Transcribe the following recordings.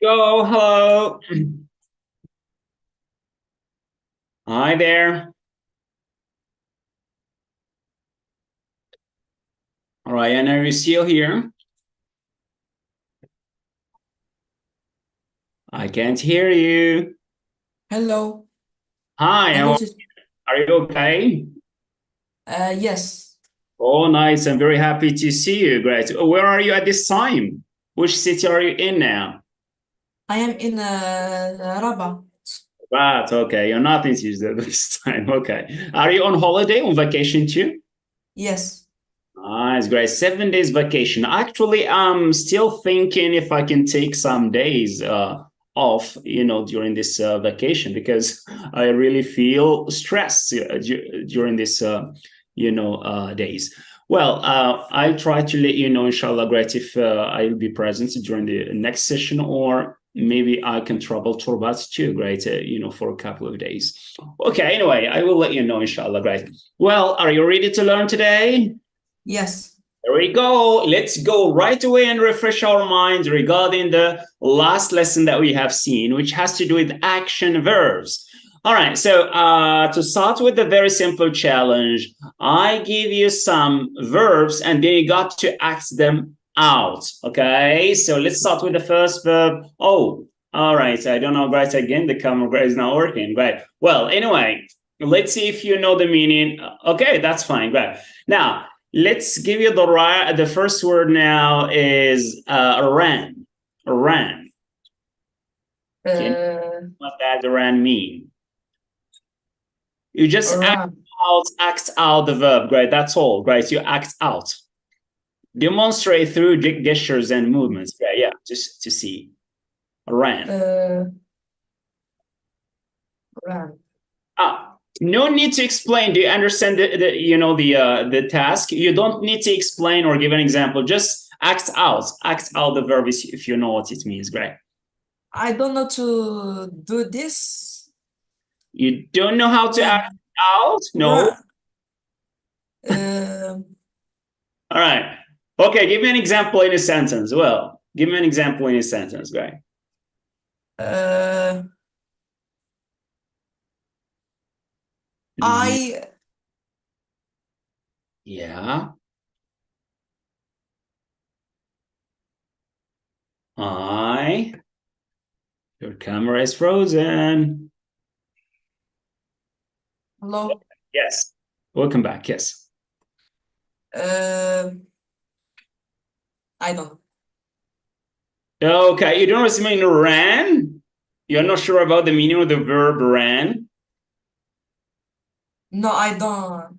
Go, hello. Hi there. All right, and are you still here? I can't hear you. Hello. Hi, Hello. are you okay? Yes, Oh, nice. I'm very happy to see you. Great. Where are you at this time? Which city are you in now? I am in Rabat. Right, okay. You're not in Tuesday this time. Okay. Are you on holiday, on vacation too? Yes. Nice, great. 7 days vacation. Actually, I'm still thinking if I can take some days off, during this vacation because I really feel stressed during this, days. Well, I'll try to let you know, inshallah, great, if I'll be present during the next session or maybe I can travel to Rabat too, great, for a couple of days. Okay, anyway, I will let you know, inshallah, great. Well, are you ready to learn today? Yes. There we go. Let's go right away and refresh our minds regarding the last lesson that we have seen, which has to do with action verbs. All right, so to start with the very simple challenge, I give you some verbs and then you got to act them out. Okay, so let's start with the first verb. Oh, all right, I don't know, guys, again, the camera is not working. Great. Well, anyway, let's see if you know the meaning. Okay, that's fine. Great. Now, let's give you the first word now is ran. Ran. Can you know Uh, what that ran mean? You just Ram. act out the verb, right? That's all, right? You act out. Demonstrate through gestures and movements. Yeah, yeah, just to see. Ran. Uh, Ram. No need to explain. Do you understand the task? You don't need to explain or give an example. Just act out. Act out the verb if you know what it means, right? I don't know to do this. You don't know how to act Ram. out? No. Ram. Uh, All right. Okay, give me an example in a sentence. Well, give me an example in a sentence, right? uh, I Yeah. I. Your camera is frozen. hello. Yes. Welcome back. Yes. Uh, I don't know. Okay. You don't know what mean ran? You're not sure about the meaning of the verb ran? No, I don't.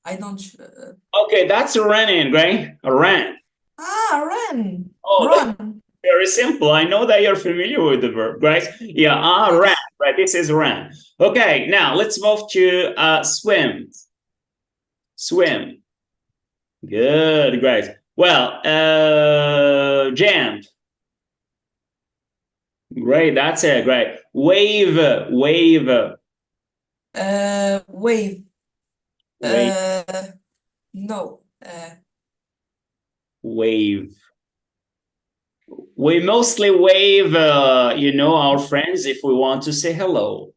I don't. Okay, that's running, right? Ran. Ran. Oh, that's Run. very simple. I know that you're familiar with the verb, right? Yeah, ran, Yes. right? This is ran. Okay, now let's move to swim. Swim. Good, great. Well, jump. Great, that's it. Great. Wave, wave, Wave. wave, No. wave. We mostly wave, our friends if we want to say hello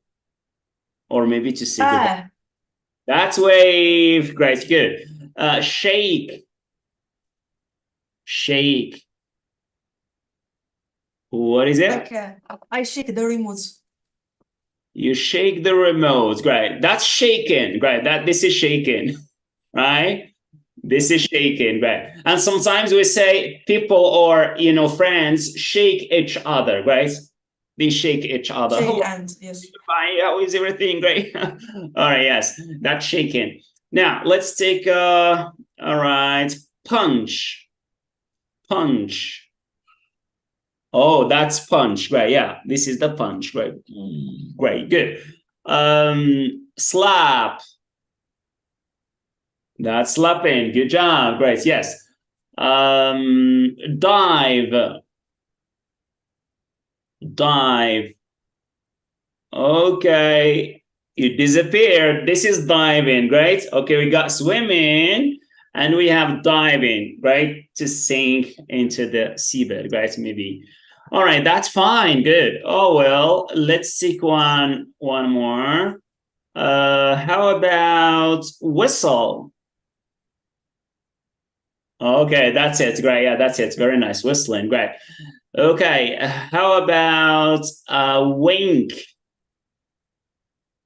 or maybe to say goodbye. Ah, That's wave. Great, good. Shake, shake. What is like it? I shake the remote. You shake the remote. Great. That's shaken. Great. This is shaken, right? This is shaken, right? And sometimes we say people or friends shake each other, right? They shake each other. Shake Hello, hands, yes. fine. How is everything? Great. All right. Yes, that's shaken. Now let's take. All right. Punch. Punch. Oh, that's punch. Right. Yeah. This is the punch. Right. Great. Good. Slap. That's slapping. Good job. Great. Yes. Dive. Dive. Okay. You disappeared. This is diving. Great. Okay. We got swimming and we have diving, right? To sink into the seabed, right? Maybe. All right, that's fine. Good. Oh, well, let's take one more. How about whistle? Okay, that's it. Great. Yeah, that's it. Very nice. Whistling. Great. Okay. How about wink?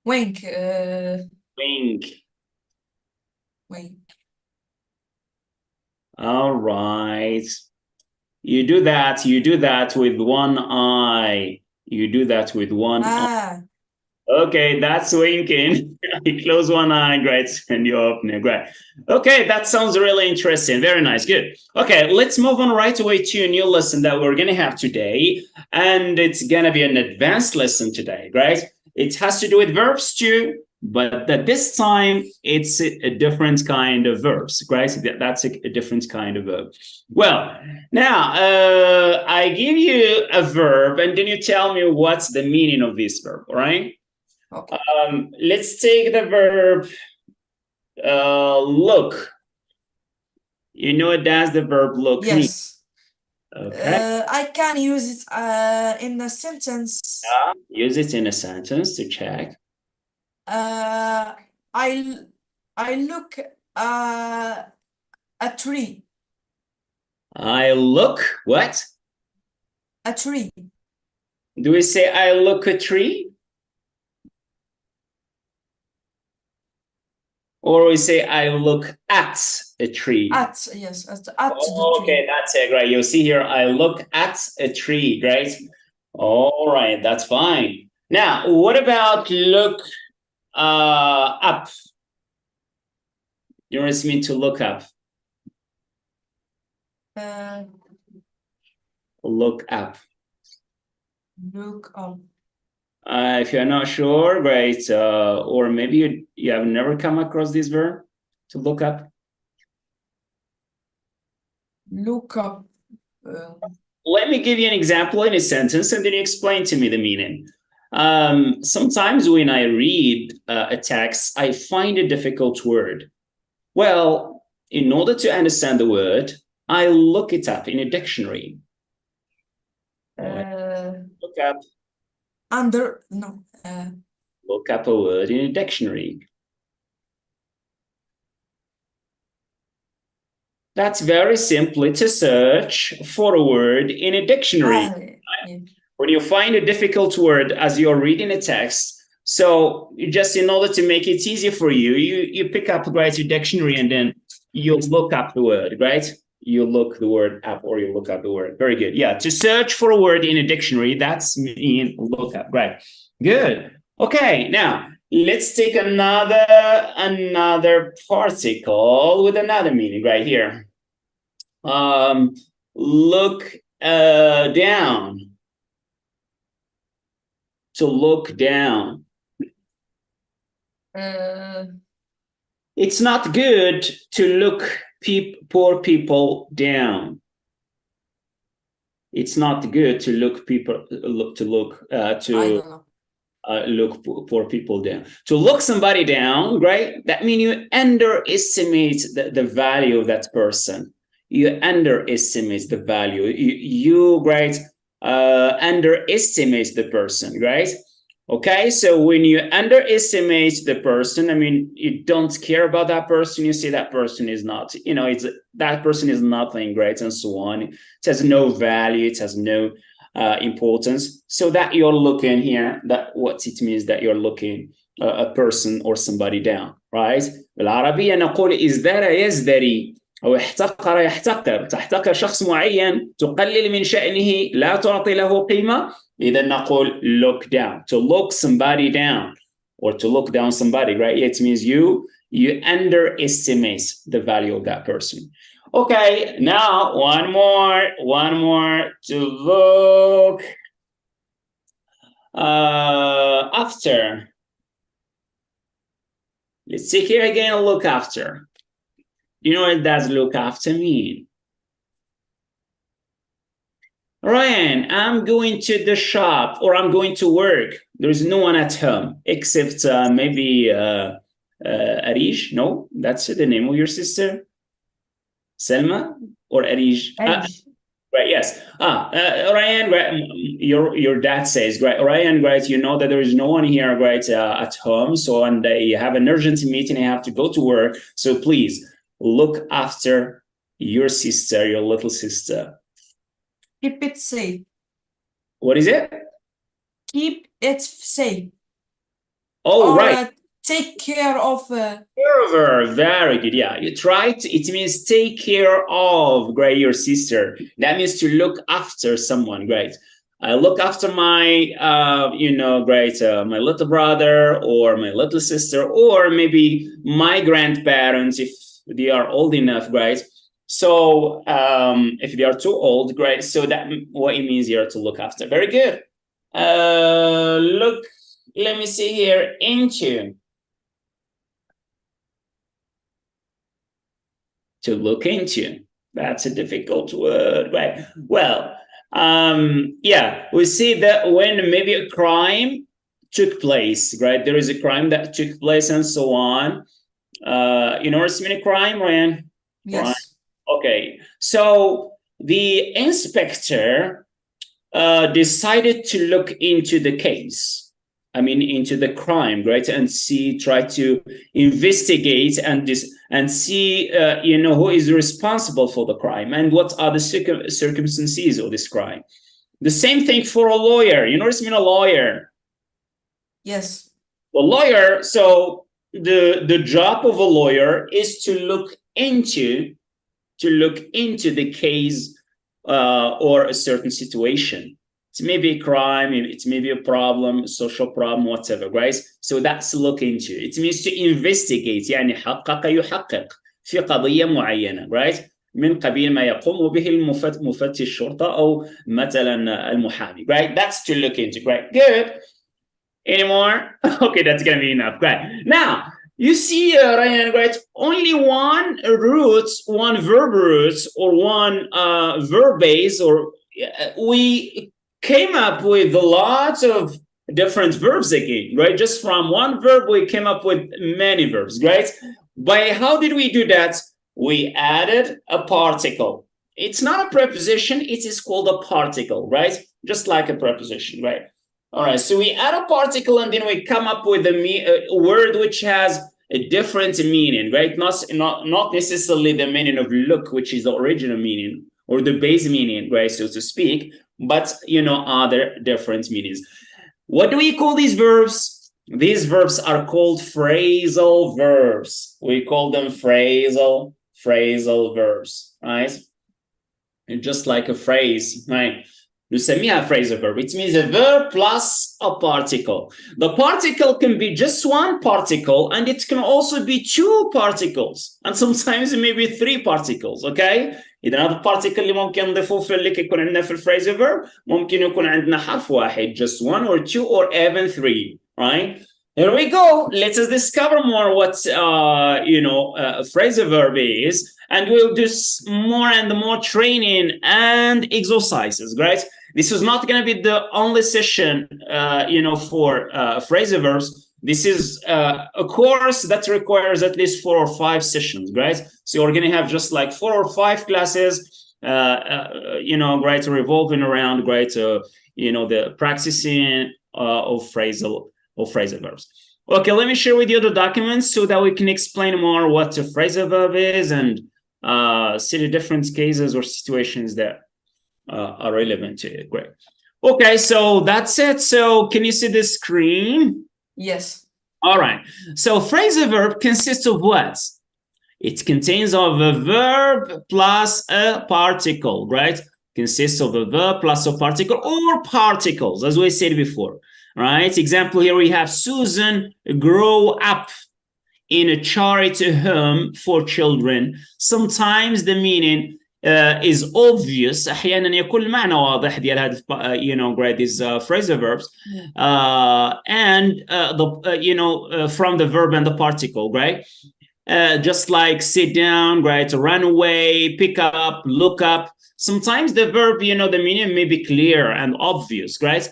Wink. Wink. Wink. All right. You do that with one eye. You do that with one eye. Ah, Okay, that's winking. You close one eye, great, and you open it, great. Okay, that sounds really interesting. Very nice, good. Okay, let's move on right away to a new lesson that we're gonna have today, and it's gonna be an advanced lesson today, right? It has to do with verbs too, but at this time it's a different kind of verbs, right? That's a different kind of verb. Well, now I give you a verb, and then you tell me what's the meaning of this verb, all right? okay. Let's take the verb look. You know what does the verb look mean? Yes. Okay. I can use it in a sentence. Use it in a sentence to check. I look a tree. I look what? A tree. Do we say I look a tree? Or we say I look at a tree. At, yes, at the Okay, tree. that's it, right? You'll see here, I look at a tree, right? All right, that's fine. Now, what about look up? You know what it means to look up? Look up. Look up. If you're not sure, great. Or maybe you have never come across this verb, to look up. Look up. Let me give you an example in a sentence, and then you explain to me the meaning. Sometimes when I read a text, I find a difficult word. Well, in order to understand the word, I look it up in a dictionary. Look up. Look up a word in a dictionary. That's very simply to search for a word in a dictionary. Yeah. When you find a difficult word as you're reading a text, so you just, in order to make it easier for you, you pick up, right, your dictionary, and then you look up the word, right? You look the word up, or you look up the word. Very good. Yeah, to search for a word in a dictionary, that's mean look up, right? Good. Okay, now let's take another particle with another meaning right here. Look down. To look down. It's not good to look poor people down. It's not good to look poor people down. To look somebody down, right? That means you underestimate the value of that person. You underestimate the value. You right, underestimate the person, right? Okay, so when you underestimate the person, I mean, you don't care about that person. You say that person is not, that person is nothing, right, and so on. It has no value. It has no importance. So that you're looking here, that what it means that you're looking a person or somebody down, right? بالعربية نقول ازدرى يزدري أو احتقر يحتقر. تحتقر شخص معين، تقلل من شأنه، لا تعطي له قيمة. إذا نقول look down. To look somebody down or to look down somebody, right? It means you underestimate the value of that person. Okay, now one more to look after. Let's see here again, look after. You know what does look after mean? Ryan, I'm going to the shop, or I'm going to work. There's no one at home except maybe Arish. No, that's the name of your sister. Selma or Arish? Right. Yes. Ryan, great. Your dad says, great. Ryan, great. You know that there is no one here, great, at home. So, and you have an urgent meeting. You have to go to work. So please look after your sister, your little sister. Keep it safe. What is it? Keep it safe. Oh, Or right. take care of. Very good. Yeah, you try to, it means take care of, great, your sister. That means to look after someone, great. I look after my, great, my little brother or my little sister, or maybe my grandparents if they are old enough, great. So if they are too old, great. So that what it means here to look after. Very good. Look, let me see here, into. To look into. That's a difficult word, right? Well, yeah, we see that when maybe a crime took place, right? There is a crime that took place and so on. You know what's mean crime, Ryan? Yes. Crime. Okay, so the inspector decided to look into the case. I mean, into the crime, right? And try to investigate and see, who is responsible for the crime and what are the circumstances of this crime. The same thing for a lawyer. You know what I mean, a lawyer? Yes. A lawyer. So the job of a lawyer is to look into the case or a certain situation. It's maybe a crime, it's maybe a problem, a social problem, whatever, guys. So that's look into. It means to investigate. يعني حقق يحقق في قضية معينة, right? من قبيل ما يقوم به مفتش الشرطة أو مثلا المحامي, right? That's to look into, right? Good. Any more? Okay, that's gonna be enough. Great. Now you see, Ryan, right? Only one verb root, or one verb base, or we came up with lots of different verbs again, right? Just from one verb, we came up with many verbs, right? By how did we do that? We added a particle. It's not a preposition, it is called a particle, right? Just like a preposition, right? All right, so we add a particle and then we come up with a word which has a different meaning, right? Not necessarily the meaning of look, which is the original meaning or the base meaning, right, so to speak, but, other different meanings. What do we call these verbs? These verbs are called phrasal verbs. We call them phrasal verbs, right? And just like a phrase, right? نسميها phrasal verb. It means a verb plus a particle. The particle can be just one particle, and it can also be two particles, and sometimes maybe three particles, okay? إذا هذا البارتيكل اللي ممكن نضيفه في اللي يكون عندنا في الphrasal verb ممكن يكون عندنا حرف واحد, just one or two or even three, right? Here we go. Let us discover more what a phrasal verb is, and we'll do more and more training and exercises, right? This is not going to be the only session, for phrasal verbs. This is a course that requires at least 4 or 5 sessions, right? So we're going to have just like 4 or 5 classes, right, revolving around, right, the practicing of phrasal verbs. Okay, let me share with you the documents so that we can explain more what a phrasal verb is and see the different cases or situations that are relevant to it. Great. Okay, so that's it. So can you see the screen? Yes. All right. So phrasal verb consists of what? It contains of a verb plus a particle, right? Consists of a verb plus a particle or particles, as we said before, right? Example here we have Susan grow up in a charity home for children. Sometimes the meaning is obvious. احيانا يكون المعنى واضح ديال هذا great these phrasal verbs and from the verb and the particle, right? Just like sit down, right, run away, pick up, look up. Sometimes the verb, the meaning may be clear and obvious, right?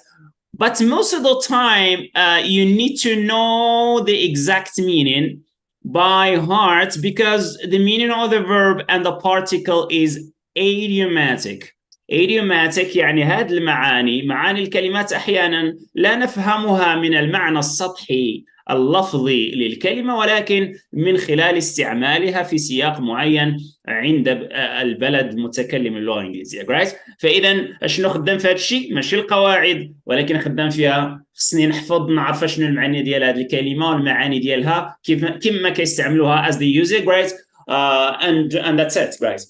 But most of the time, you need to know the exact meaning by heart, because the meaning of the verb and the particle is idiomatic. idiomatic يعني هذه المعاني معاني الكلمات أحيانا لا نفهمها من المعنى السطحي اللفظي للكلمة ولكن من خلال استعمالها في سياق معين عند البلد المتكلم اللغة الإنجليزية right؟ فإذا شنو خدام في هذا الشيء ماشي القواعد ولكن خدام فيها خصني نحفظ نعرف شنو المعاني ديال هذه الكلمة والمعاني ديالها كيف كيستعملوها as they use it right and that's it right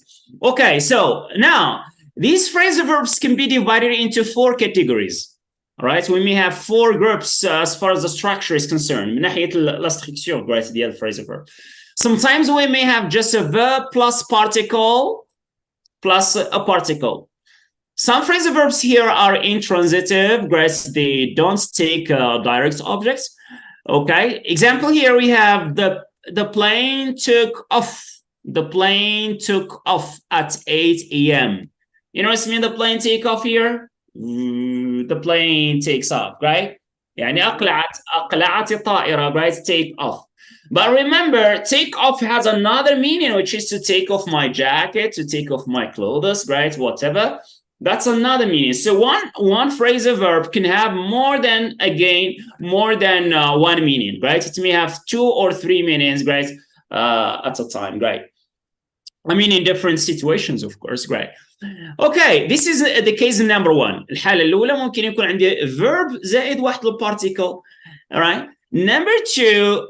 okay so now these phrasal verbs can be divided into 4 categories right we may have 4 groups as far as the structure is concerned من ناحية la structure right ديال phrasal verb sometimes we may have just a verb plus particle plus a particle some phrasal verbs here are intransitive right they don't take direct objects okay example here we have the plane took off the plane took off at 8 a.m. you know what I mean the plane take off here the plane takes off right يعني أقلعت الطائرة right take off but remember take off has another meaning which is to take off my jacket to take off my clothes right whatever that's another meaning so one phrasal verb can have more than one meaning right it may have 2 or 3 meanings right at a time right I mean in different situations of course right okay this is the case number 1 الحالة الأولى ممكن يكون عندي verb زائد واحد particle alright number 2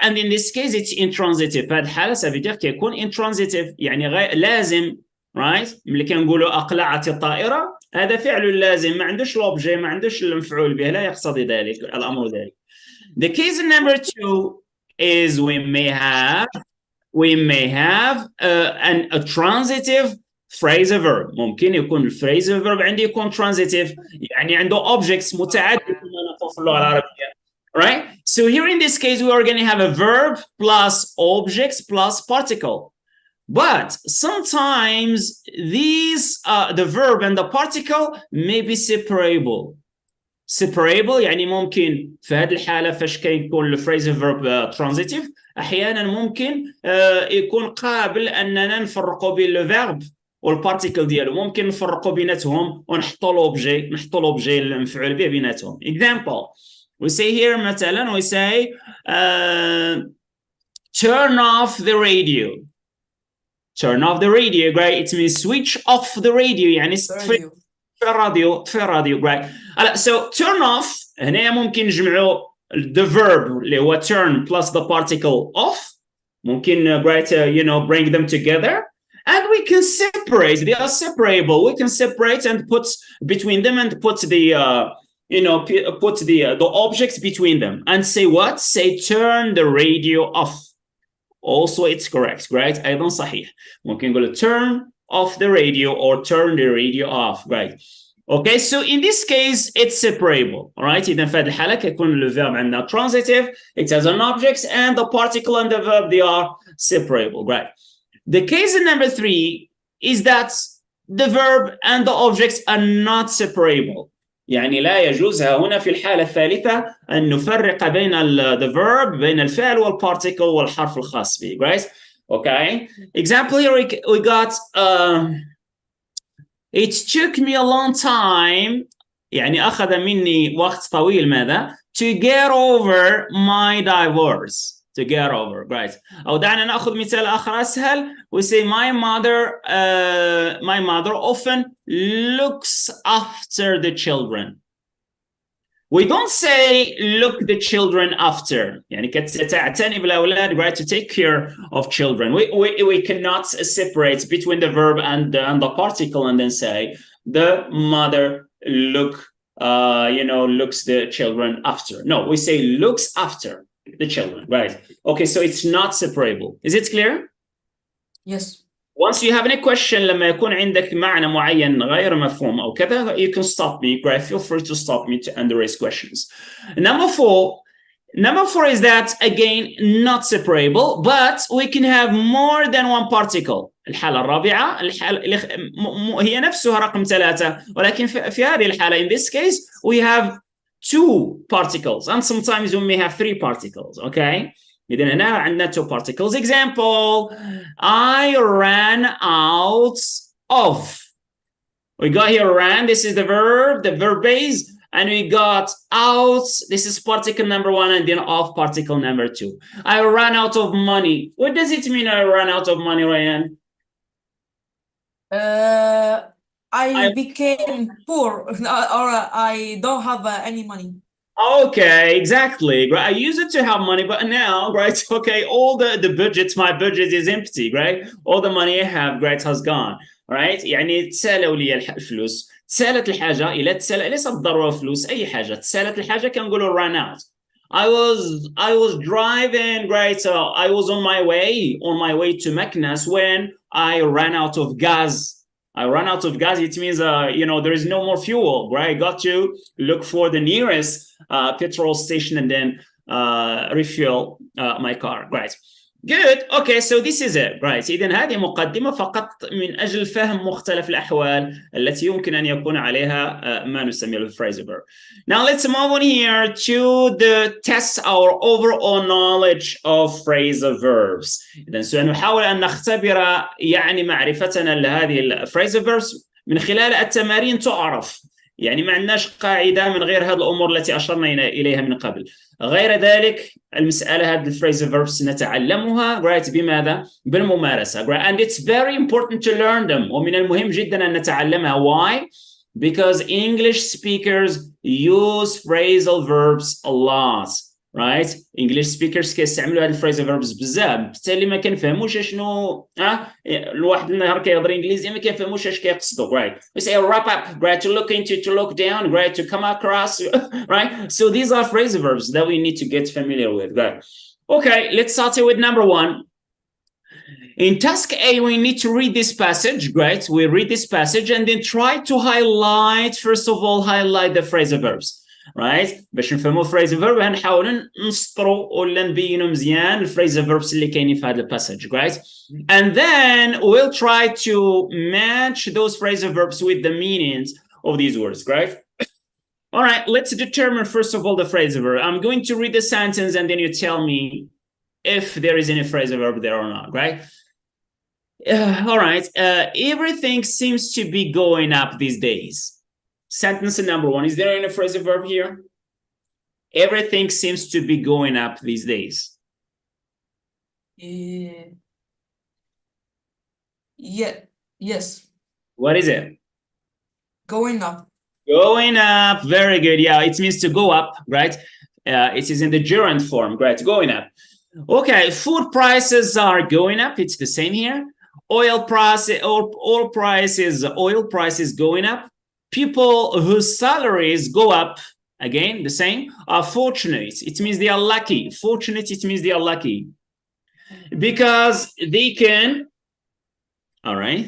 and in this case it's intransitive في هذه الحالة ça veut dire كيكون intransitive يعني لازم right ملي كنقولوا أقلعت الطائرة هذا فعل لازم ما عندوش l'objet ما عندوش المفعول به لا يقتضي ذلك الأمر ذلك the case number 2 is we may have a transitive phrasal verb ممكن يكون phrasal verb عندي يكون transitive يعني عنده objects متعدد كما نقول في اللغة العربية right so here in this case we are going to have a verb plus objects plus particle but sometimes these the verb and the particle may be separable يعني ممكن في هذه الحالة فاش كيكون الphrasal verb transitive أحيانا ممكن يكون قابل أننا نفرقوا بين الverb والبارتيكل ديالو ممكن نفرقوا بيناتهم ونحطوا لوبجي المفعول به بيناتهم example we say here مثلا we say turn off the radio right it means switch off the radio يعني في الراديو right so turn off هنا ممكن نجمعوا the verb اللي هو turn plus the particle off ممكن bring them together and we can separate they are separable we can separate and put between them and put the put the objects between them and say turn the radio off also it's correct right أيضا صحيح ممكن نقول turn off the radio or turn the radio off right okay so in this case it's separable all right إذا في هذه الحالة كيكون الverb عندنا transitive it has an object and the particle and the verb they are separable right the case number 3 is that the verb and the objects are not separable يعني لا يجوز هنا في الحالة الثالثة أن نفرق بين the verb بين الفعل والparticle والحرف الخاص به right okay example here we got it took me a long time يعني أخذ مني وقت طويل ماذا to get over my divorce to get over right أو دعنا نأخذ مثال آخر أسهل we say my mother often looks after the children we don't say look the children after يعني تعتني بالأولاد right to take care of children we cannot separate between the verb and the particle and then say the mother looks the children after no we say looks after the children right okay so it's not separable is it clear yes once you have any question لما يكون عندك معنى معين غير مفهوم أو كذا you can stop me right feel free to stop me and raise questions number 4 is that again not separable but we can have more than one particle الحالة الرابعة هي نفسها رقم 3 ولكن في هذه الحالة in this case we have 2 particles and sometimes we may have 3 particles okay إذن هنا عندنا 2 particles example I ran out of We got here ran, this is the verb base, and we got out, this is particle number 1, and then off particle number 2. I ran out of money. What does it mean I ran out of money, Ryan? I became poor, or I don't have any money. Okay, exactly. Right. I used it to have money, but now, right? Okay, all the budgets, my budget is empty, right? All the money I have, right, has gone. Right? يعني تسالوا لي الفلوس، تسالت الحاجة، إلا تسال ليس بالضرورة فلوس، أي حاجة تسالت الحاجة كنقولوا run out. I was driving, right? So I was on my way to Meknes when I ran out of gas. I ran out of gas. It means, there is no more fuel, right? I got to look for the nearest petrol station and then refuel my car, right? Good. Okay, so this is it, right? إذن هذه مقدمة فقط من أجل فهم مختلف الأحوال التي يمكن أن يكون عليها ما نسميه الphrasal verb. Now let's move on here to test our overall knowledge of phrasal verbs. إذن سنحاول أن نختبر يعني معرفتنا لهذه phrasal verbs من خلال التمارين تعرف. يعني ما عندناش قاعدة من غير هذه الأمور التي أشرنا إليها من قبل. غير ذلك المسألة هذه الphrasal verbs نتعلمها right بماذا؟ بالممارسة right? And it's very important to learn them. ومن المهم جدا أن نتعلمها. Why? Because English speakers use phrasal verbs a lot. Right? English speakers كيستعملوا هذه phrasal verbs بزاف، بالتالي ما كنفهموش شنو الواحد النهار كيهضر انجليزي ما كنفهموش اش كيقصدوا right. We say wrap up, right, to look into, to look down, right, to come across, right? So these are phrasal verbs that we need to get familiar with, right? Okay, let's start with number 1. In task A, we need to read this passage, right? We read this passage and then try to highlight, first of all, highlight the phrasal verbs. right? باش نفهموا phrasal verb هنحاولوا نسطروا ولا نبينوا مزيان phrasal verbs اللي كاينين في هذا passage, right? And then we'll try to match those phrasal verbs with the meanings of these words, right? All right, let's determine first of all the phrasal verb. I'm going to read the sentence and then you tell me if there is any phrasal verb there or not, right? All right, everything seems to be going up these days. Sentence number 1. Is there any phrasal verb here? Everything seems to be going up these days. Yeah. Yes. What is it? Going up. Going up. Very good. Yeah, it means to go up, right? It is in the gerund form, right? Going up. Okay, food prices are going up. It's the same here. Oil prices going up. People whose salaries go up, again, the same, are fortunate. It means they are lucky. Fortunate, it means they are lucky. Because they can, all right?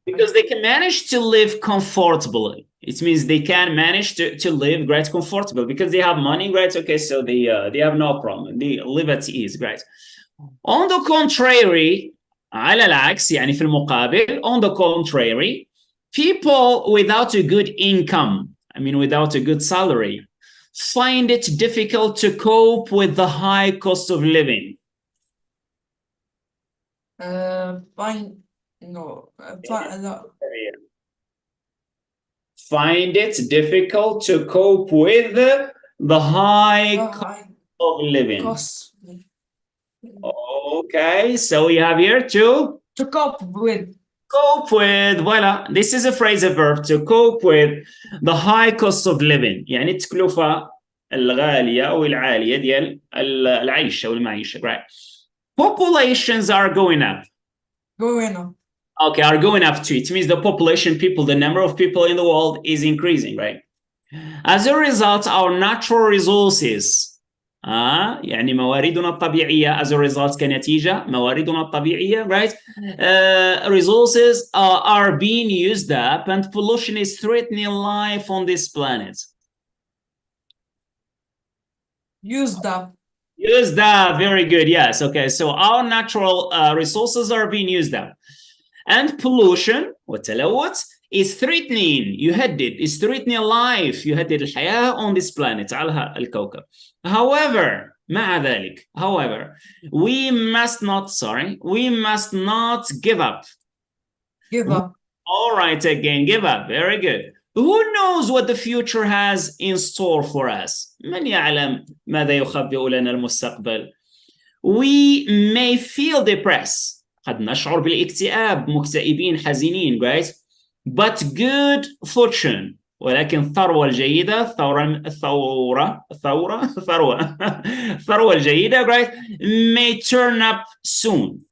Because they can manage to live comfortably. It means they can manage to live, right, comfortable. Because they have money, right? Okay, so they have no problem. They live at ease, right? On the contrary, على العكس, يعني في المقابل, on the contrary, people without a good income, I mean without a good salary, find it difficult to cope with the high cost of living. Find it difficult to cope with the high cost of living. Okay, so we have here to cope with. Cope with, voila, this is a phrasal verb, to cope with the high cost of living. يعني التكلفة الغالية أو العالية ديال العيش أو المعيشة, right? Populations are going up. Going up. Okay, are going up too. It means the population, people, the number of people in the world is increasing, right? As a result, our natural resources, يعني مواردنا الطبيعية, as a result كنتيجة مواردنا الطبيعية, right? Resources are being used up and pollution is threatening life on this planet. Used up. Used up, very good, yes. Okay, so our natural resources are being used up. And pollution, والتلوث, is threatening, يهدد, is threatening life, يهدد الحياة on this planet, على الكوكب. However, مع ذلك, however, we must not give up. Give up. All right, again, give up. Very good. Who knows what the future has in store for us? من يعلم ماذا يخبئ لنا المستقبل؟ We may feel depressed. قد نشعر بالاكتئاب، مكتئبين، حزينين, right? But good fortune. ولكن الثروة الجيدة، الثروة الجيدة, right? May turn up soon.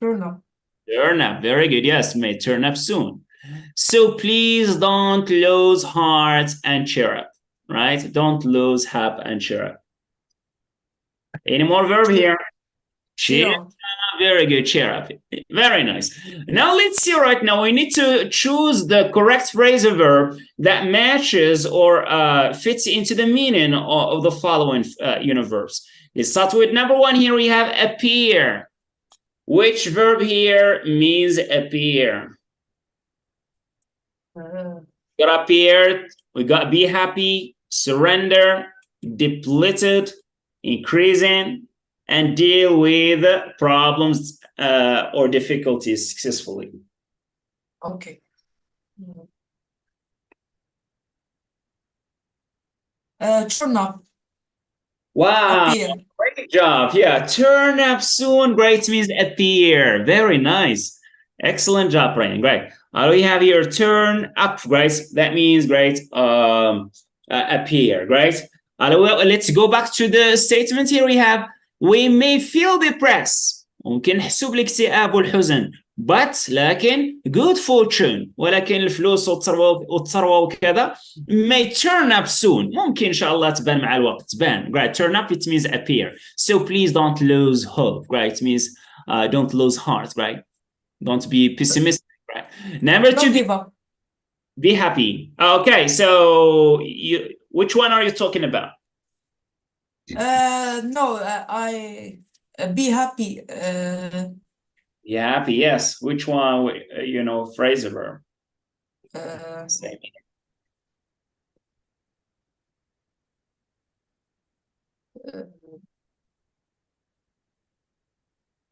Turn up. Turn up, very good. Yes, may turn up soon. So please don't lose heart and cheer up, right? Don't lose hope and cheer up. Any more verb here? Cheer up. Very good, cheer up. Very nice. Now let's see right now. We need to choose the correct phrasal verb that matches or fits into the meaning of the following verbs. Let's start with number one. Here we have appear. Which verb here means appear? Got appeared, we got be happy, surrender, depleted, increasing, and deal with problems or difficulties successfully. Okay. Turn up. Wow. Appear. Great job. Yeah, turn up soon. Great means appear. Very nice. Excellent job, Ryan. Great. We have here turn up, right? That means great appear, right? Let's go back to the statement here. We have we may feel depressed. ممكن نحسوا بالاكتئاب والحزن. But لكن good fortune ولكن الفلوس والثروة وكذا may turn up soon. ممكن إن شاء الله تبان مع الوقت. تبان. Right. Turn up, it means appear. So please don't lose hope. Right. It means don't lose heart. Right. Don't be pessimistic. Right. Number two, give up. Be happy. Okay. So which one are you talking about? No, I be happy. Be happy, yes. Which one, phrasal verb? Same.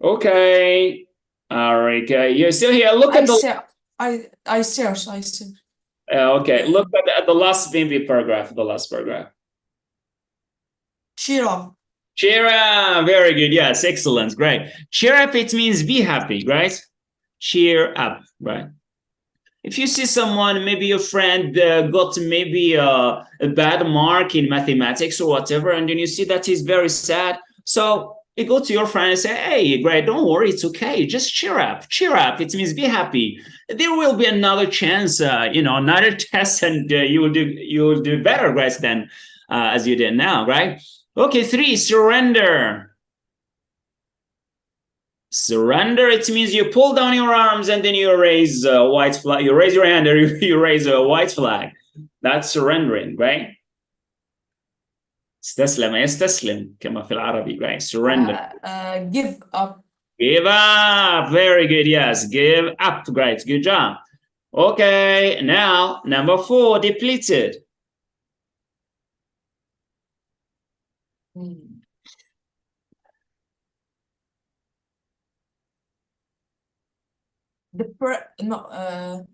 Okay. All right. You're still here. Look at the. I search. Okay. Look at the last paragraph. The last paragraph. Cheer up. Cheer up. Very good. Yes. Excellent. Great. Cheer up. It means be happy, right? Cheer up, right? If you see someone, maybe your friend got maybe a bad mark in mathematics or whatever, and then you see that he's very sad. So you go to your friend and say, hey, great, don't worry, it's okay. Just cheer up. Cheer up. It means be happy. There will be another chance, another test, and you will do better, right, than as you did now, right? Okay, 3, surrender. Surrender, it means you pull down your arms and then you raise a white flag. You raise your hand or you raise a white flag. That's surrendering, right? استسلم يستسلم كما في العربي, right? Surrender. Give up. Give up. Very good. Yes, give up. Great. Good job. Okay, now number 4, depleted. Depressed. No.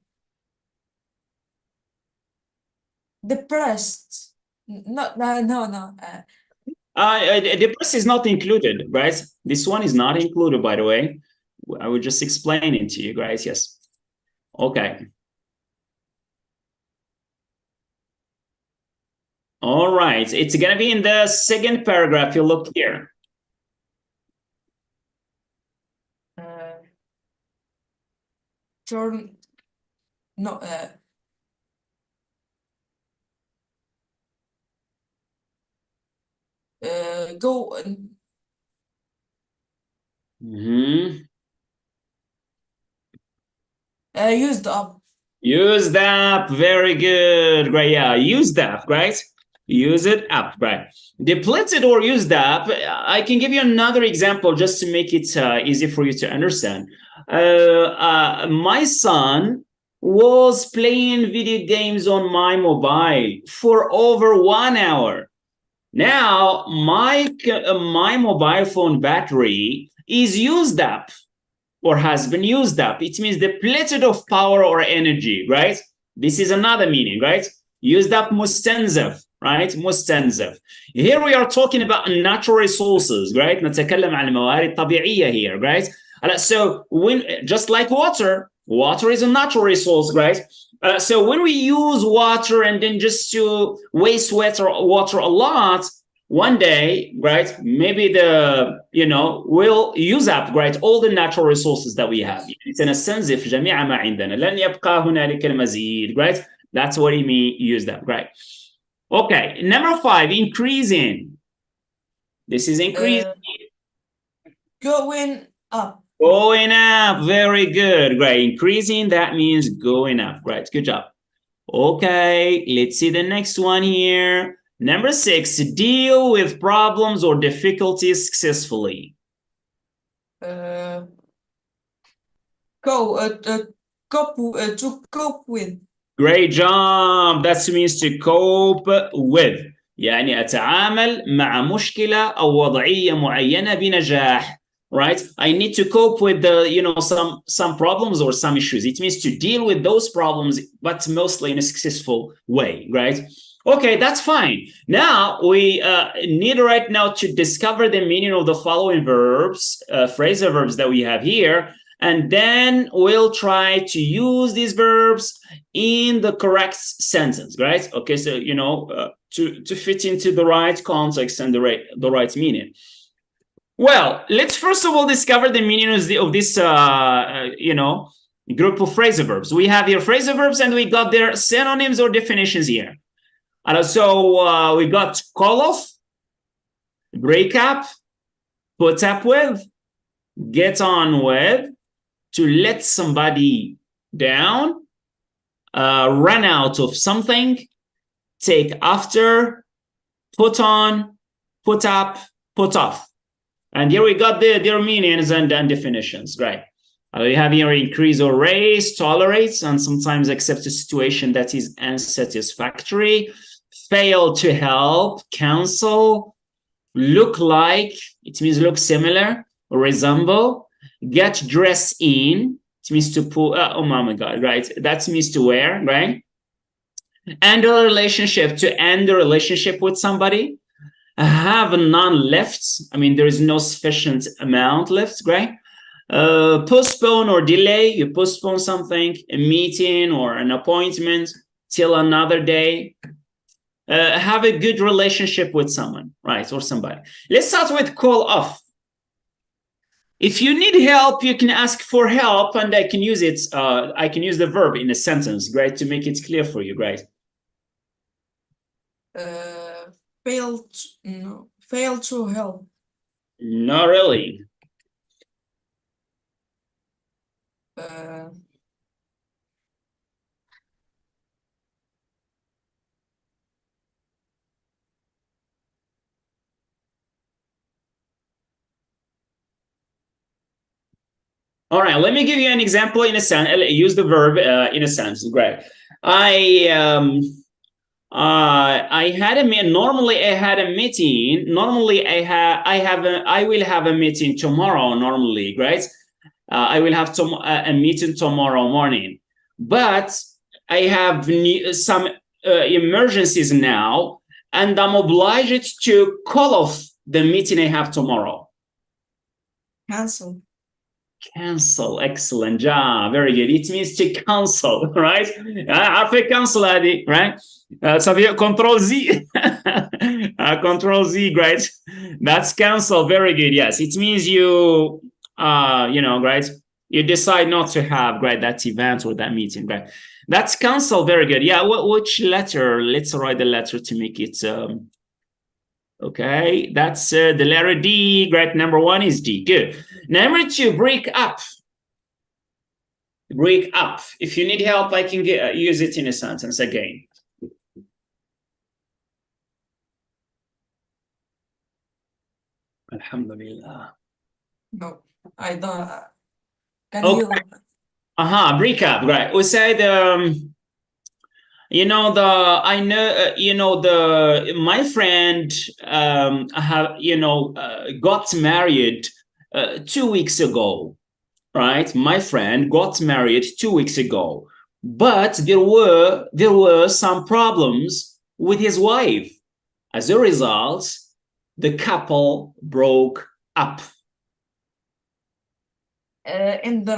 Depressed is not included, right? This one is not included, by the way. I will just explain it to you guys. Yes. Okay. All right. It's going to be in the second paragraph. You look here. Turn. No. Go. Used up. Used up. Very good. Great. Yeah. Used up. Right. Use it up. Right. Depleted or used up. I can give you another example just to make it easy for you to understand. My son was playing video games on my mobile for over 1 hour. Now, my mobile phone battery is used up. or has been used up. It means depleted of power or energy, right? This is another meaning, right? Used up, مستنزف, right? مستنزف. Here we are talking about natural resources, right? نتكلم عن الموارد الطبيعية here, right? So when, just like water is a natural resource, right? So when we use water and then just to waste water a lot, one day, right, maybe we'll use up, right, all the natural resources that we have. سنستنزف جميع ما عندنا. لن يبقى هنالك المزيد, right? That's what it means, use up, right? Okay, number 5, increasing. This is increasing. Going up. Going up, very good, great. Increasing, that means going up, right? Good job. Okay, let's see the next one here. Number 6, deal with problems or difficulties successfully. To cope with. Great job. That means to cope with. يعني أتعامل مع مشكلة أو وضعية معينة بنجاح. Right? I need to cope with the, some problems or some issues. It means to deal with those problems, but mostly in a successful way, right? Okay, that's fine. Now we need right now to discover the meaning of the following verbs, phrasal verbs that we have here, and then we'll try to use these verbs in the correct sentence, right? Okay, so to fit into the right context and the right meaning. Well, let's first of all discover the meaning of this, group of phrasal verbs. We have here phrasal verbs, and we got their synonyms or definitions here. So we got call off, break up, put up with, get on with, to let somebody down, run out of something, take after, put on, put up, put off. And here we got their meanings and definitions, right? We have here increase or raise, tolerates, and sometimes accept a situation that is unsatisfactory, fail to help, cancel, look like, it means look similar, resemble, get dressed in, it means to pull, oh my God, right? That means to wear, right? End a relationship, to end the relationship with somebody. Have none left. I mean, there is no sufficient amount left, right? Postpone or delay. You postpone something, a meeting or an appointment till another day. Have a good relationship with someone, right? Or somebody. Let's start with call off. If you need help, you can ask for help, and I can use it. I can use the verb in a sentence, right, to make it clear for you, right? Fail to help. Not really. All right, let me give you an example in a sentence. Use the verb in a sentence. Great. I had a meeting. Normally, I had a meeting. Normally, I will have a meeting tomorrow. Normally, right? I will have a meeting tomorrow morning, but I have some emergencies now, and I'm obliged to call off the meeting I have tomorrow. Cancel. Cancel. Excellent job. Very good. It means to cancel, right? I think cancel, Adi, right? So Control Z. Control Z, great. That's cancel. Very good. Yes, it means you, right? You decide not to have, right, that event or that meeting, right? That's cancel. Very good. Yeah. Which letter? Let's write the letter to make it. Okay, that's the letter D. Great. Number 1 is D. Good. Number 2, break up. Break up. If you need help, I can use it in a sentence again. Alhamdulillah. No, I don't. Can you? Break up. Right. We said my friend got married 2 weeks ago. right? My friend got married 2 weeks ago, but there were some problems with his wife. As a result, the couple broke up. In the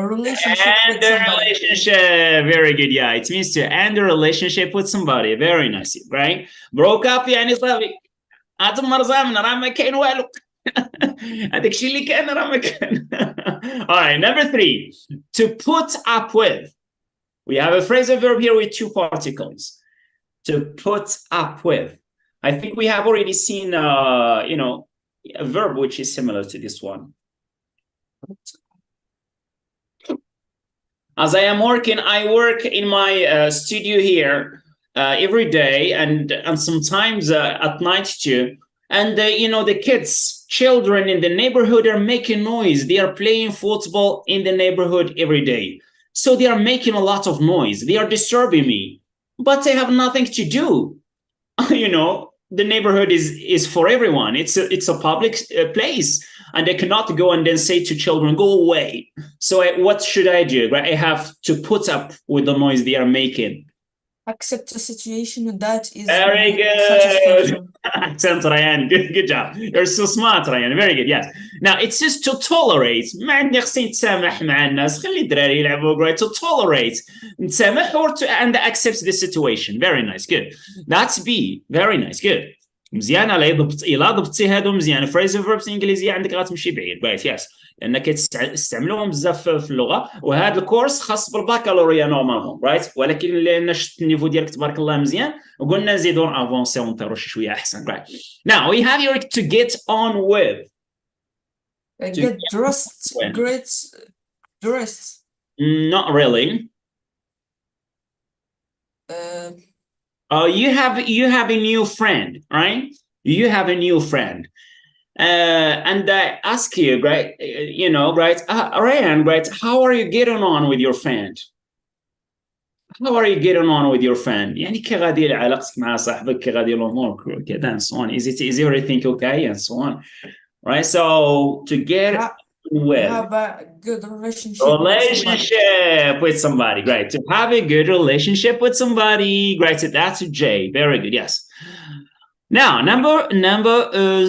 relationship And with the somebody. relationship, very good. Yeah, it means to end the relationship with somebody. Very nice, right? Broke up يعني صافي. أتمر زامن راه ما كاين والو. هذاك الشيء اللي كان راه ما كان. All right, number 3. To put up with. We have a phrasal verb here with 2 particles. To put up with. I think we have already seen, a verb which is similar to this one. As I am working, I work in my studio here every day and sometimes at night too. And, the kids, children in the neighborhood are making noise. They are playing football in the neighborhood every day. So they are making a lot of noise. They are disturbing me, but I have nothing to do. The neighborhood is for everyone. It's a public place. And I cannot go and then say to children, go away. So what should I do? Right? I have to put up with the noise they are making. Accept the situation that is very good. Accent, Ryan. Good job. You're so smart, Ryan. Very good. Yes. Now it's just to tolerate. ما عندي خصني نتسامح مع الناس. خلي الدراري يلعبوا. Right? To tolerate. نتسامح or to and accept the situation. Very nice. Good. That's B. Very nice. Good. مزيان. إلا ضبطتي هادو مزيان. phrasal verbs الإنجليزية عندك غتمشي بعيد. Right. Yes. لانك تستعملوهم بزاف في اللغه وهذا الكورس خاص بالباكالوريا نورمالمون رايت ولكن لان شفت النيفو ديالك تبارك الله مزيان وقلنا نزيدو افونسي ونطيرو شي شويه احسن رايت now we have here to get on with get dressed great dressed not really you have a new friend right you have a new friend and I ask you, right, right, Ryan, right, how are you getting on with your friend? How are you getting on with your friend? يعني كي غادي علاقتك مع صاحبك كي غادي الأمور كذا and so on. Is everything okay and so on, right? So to get have a good relationship with somebody, great. To have a good relationship with somebody, great. So that's a J. Very good. Yes. Now, number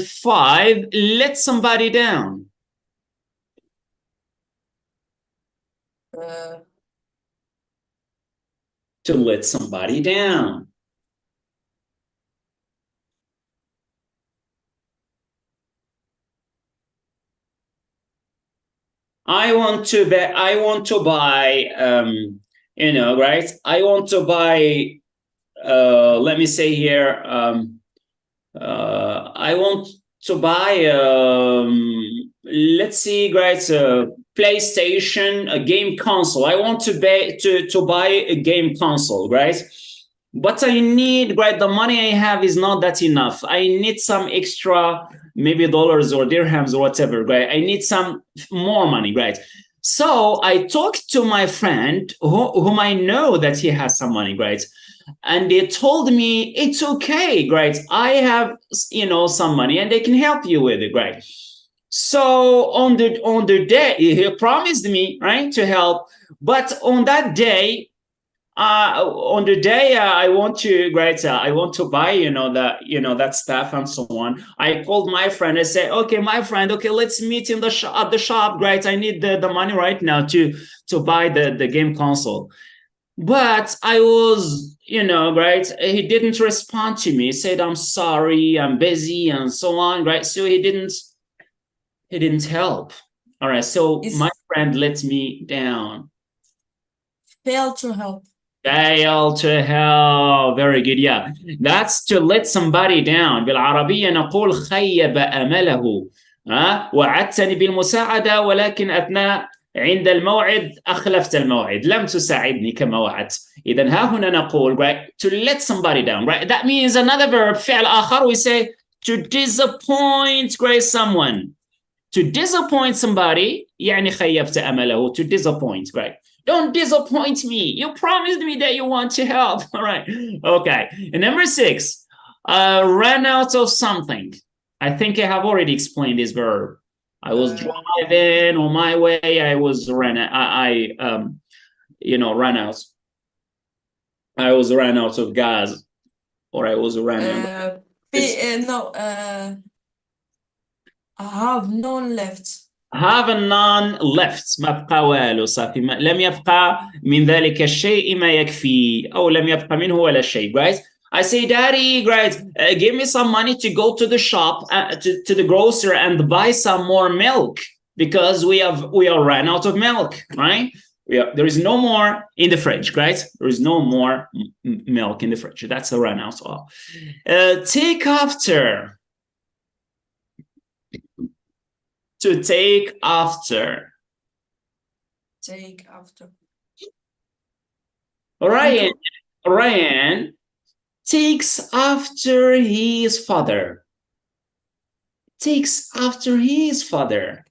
5, let somebody down. To let somebody down. I want to buy, right? I want to buy, let me say here, I want to buy, let's see, right, PlayStation, a game console. I want to buy a game console, right? But I need, right, the money I have is not that enough. I need some extra, maybe dollars or dirhams or whatever, right? I need some more money, right? So I talked to my friend whom I know that he has some money, right? And they told me, it's okay, right? I have, some money and they can help you with it, right? So on the day, he promised me, right, to help. But on that day, I want to, right, I want to buy, that stuff and so on. I called my friend. I said, okay, my friend, okay, let's meet in at the shop, right? I need the money right now to buy the game console. But I was, right, he didn't respond to me. He said, I'm sorry, I'm busy and so on, right? So he didn't help. All right, so my friend let me down. Fail to help. Fail to help. Very good, yeah. That's to let somebody down. بالعربية نقول خيب أمله. وعدتني بالمساعدة ولكن أثناء عند الموعد أخلفت الموعد لم تساعدني كما وعدت إذن ها هنا نقول right to let somebody down right that means another verb فعل آخر we say to disappoint someone to disappoint somebody يعني خيبت أمله to disappoint right don't disappoint me you promised me that you want to help all right okay and number 6 ran out of something I think I have already explained this verb I was driving on my way. I was ran out. Ran out. I was ran out of gas, or I was ran out. No. I have none left. have none left. ما بقى والو صافي. لم يبقى من ذلك الشيء ما يكفي أو لم يبقى منه ولا شيء. Guys, I say, Daddy, guys, give me some money to go to the shop, to the grocer and buy some more milk because we are ran out of milk, right? There is no more in the fridge, guys. There is no more milk in the fridge. That's a run out. Take after. To take after. Take after. Ryan takes after his father. Takes after his father.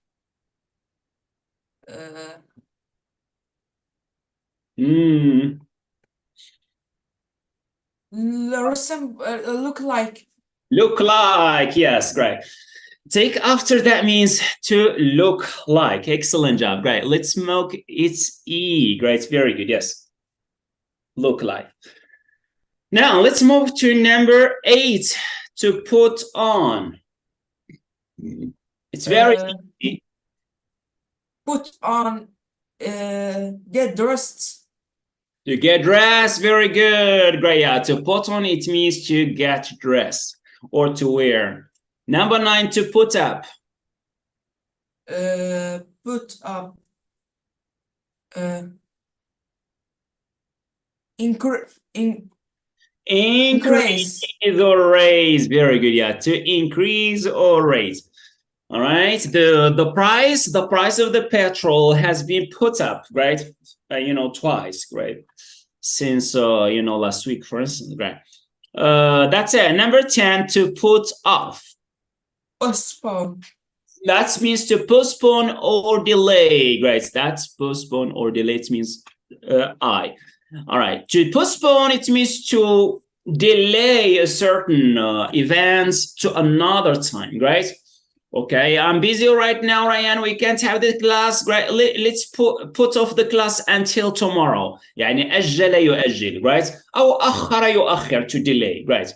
Look like. Look like, yes, great. Take after, that means to look like. Excellent job, great. Let's smoke, it's E, great, very good, yes. Look like. Now, let's move to number 8, to put on. It's very easy. Put on, get dressed. To get dressed, very good, great. Yeah, to put on, it means to get dressed or to wear. Number 9, to put up. Put up. Increase or raise. Very good. Yeah, to increase or raise. All right. The price of the petrol has been put up, right? Twice, right? Since last week, for instance, right? That's it. Number 10, to put off. Postpone. That means to postpone or delay, right? That's postpone or delay. It means I. All right. To postpone, it means to delay a certain events to another time, right? Okay, I'm busy right now, Ryan. We can't have the class. Right? Let's put off the class until tomorrow. يعني أجل يؤجل, right? أو أخر يؤخر, to delay, right?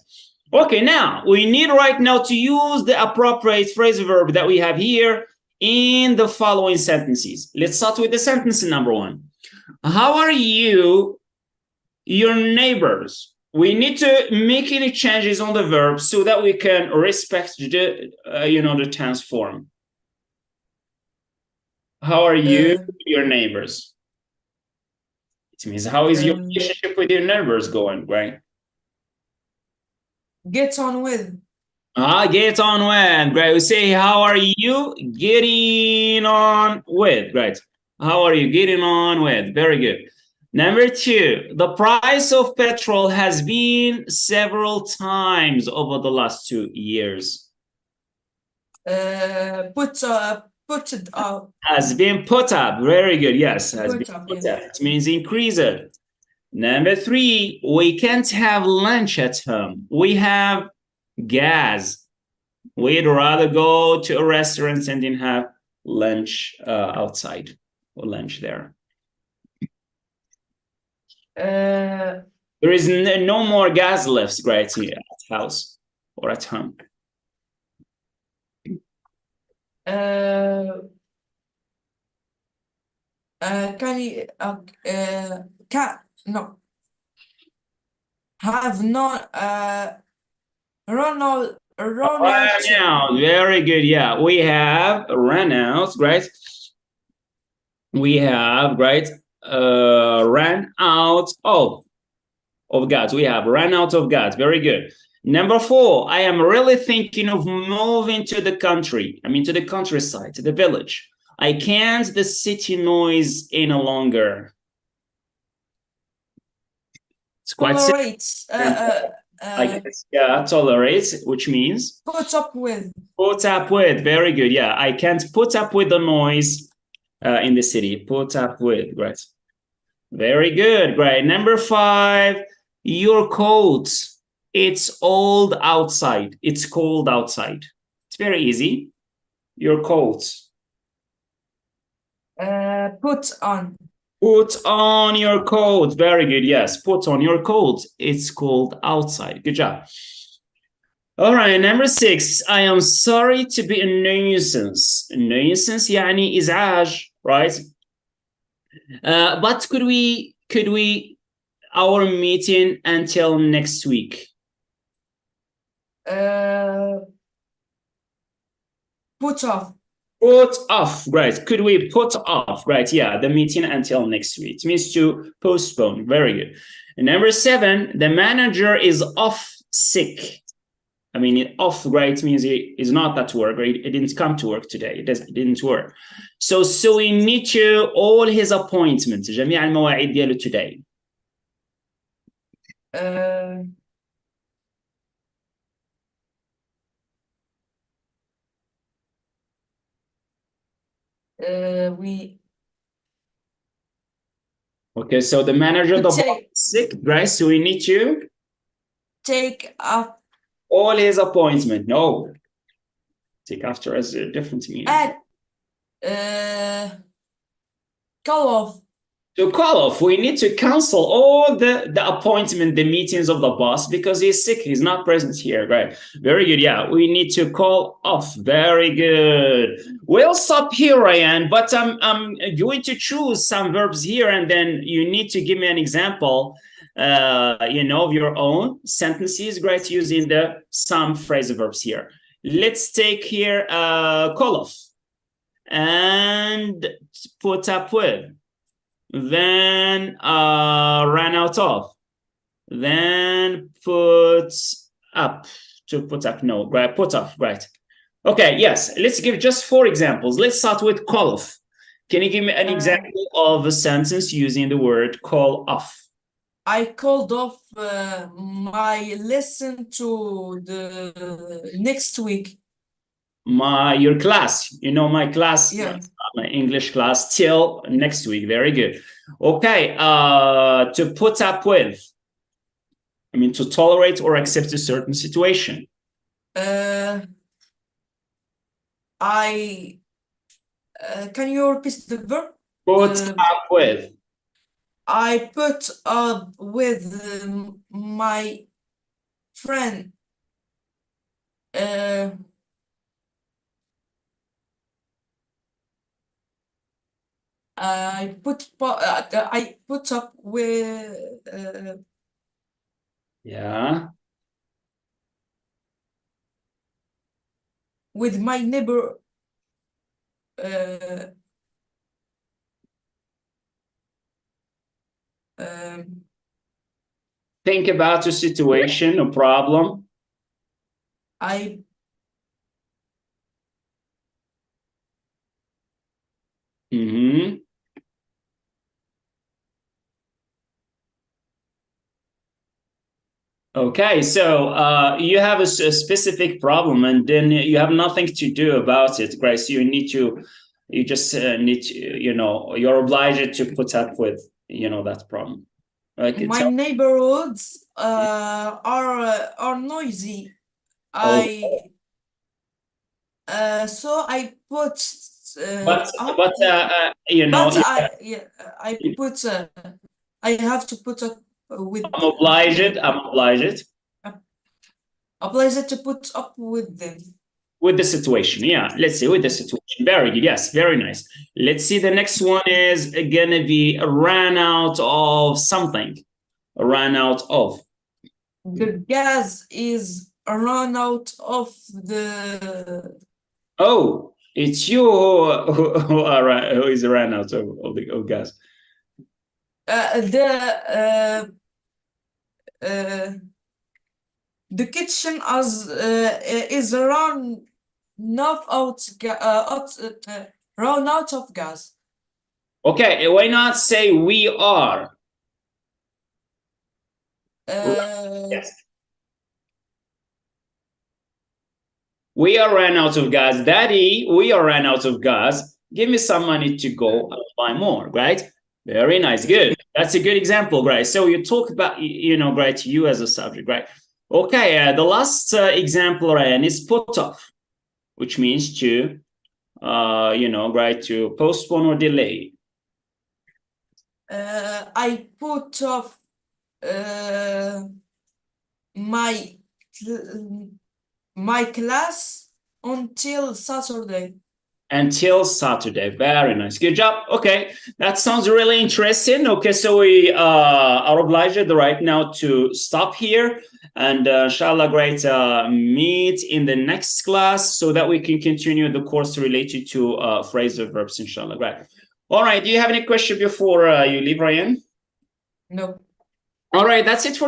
Okay, now we need right now to use the appropriate phrasal verb that we have here in the following sentences. Let's start with the sentence number 1. How are you, your neighbors? We need to make any changes on the verb so that we can respect the, the tense form. How are you, your neighbors? It means how is your relationship with your neighbors going, right? Get on with. Get on with, right? We say, how are you getting on with, right? How are you getting on with? Very good. Number 2, the price of petrol has been several times over the last 2 years. Put it up. Has been put up. Very good. Yes, has been put up. It means increase it. Number 3, we can't have lunch at home. We have gas. We'd rather go to a restaurant and then have lunch outside or lunch there. There is no more gas left right here at house or at home. Can you no have not Ronald out. Very good. Yeah, we have run out, right? We have, right, ran out of gas. We have run out of gas. Very good. Number 4, I am really thinking of moving to the country. I mean, to the countryside, to the village. I can't the city noise any longer. It's quite tolerate, which means put up with. Put up with. Very good. Yeah, I can't put up with the noise in the city. Put up with. Right. Very good. Great. Number 5, your coat. It's old outside. It's cold outside. It's very easy. your coat. Put on. Put on your coat. Very good. Yes, put on your coat. It's cold outside. Good job. All right, number 6. I am sorry to be a nuisance. Nuisance يعني إزعاج, right? But could we our meeting until next week? Put off. Put off, right? Could we put off, right? Yeah, the meeting until next week. It means to postpone. Very good. And number 7, the manager is off sick. I mean, off, right, means he is not at work, right? He didn't come to work today. It didn't work. So we need to all his appointments. جميع المواعيد ديالو today. Okay, so the manager is sick, right? So we need to take up all his appointment. No, take after as a different meaning. Call off. To call off, we need to cancel all the appointment, the meetings of the boss because he's sick. He's not present here, right? Very good. Yeah, we need to call off. Very good. We'll stop here, Ryan, but I'm going to choose some verbs here, and then you need to give me an example, of your own sentences, right, using the some phrasal verbs here. Let's take here call off and put up with. Then ran out of, then put up, to put up, no, right, put off, right? Okay, yes, let's give just 4 examples. Let's start with call off. Can you give me an example of a sentence using the word call off? I called off my lesson to the next week. Your class, my class, yeah. My English class till next week. Very good. Okay, to put up with, I mean to tolerate or accept a certain situation. Can you repeat the verb? Put up with. I put up with my friend. I put up with with my neighbor. Think about a situation, a problem. Okay, so you have a specific problem, and then you have nothing to do about it, right? So you just need to, you're obliged to put up with, that problem. Okay, my neighborhoods are noisy. So I put. I have to put up with. I'm obliged. Obliged to put up with them. With the situation, yeah. Let's see, with the situation. Very good, yes, very nice. Let's see, the next one is gonna be ran out of something. Ran out of. The gas is run out of the. Oh, it's you who is ran out of gas. The kitchen is run out of gas. Okay, why not say we are? Yes. We are ran out of gas. Daddy, we are ran out of gas. Give me some money to go and buy more, right? Very nice, good. That's a good example, right? So you talk about, right, you as a subject, right? Okay, the last example, Ryan, is put off, which means to right, to postpone or delay? I put off my class until Saturday. Until Saturday. Very nice. Good job. Okay, that sounds really interesting. Okay, so we are obliged right now to stop here. And inshallah, great, meet in the next class so that we can continue the course related to phrasal verbs, inshallah. Great. All right, do you have any question before you leave, Ryan? No. All right, that's it for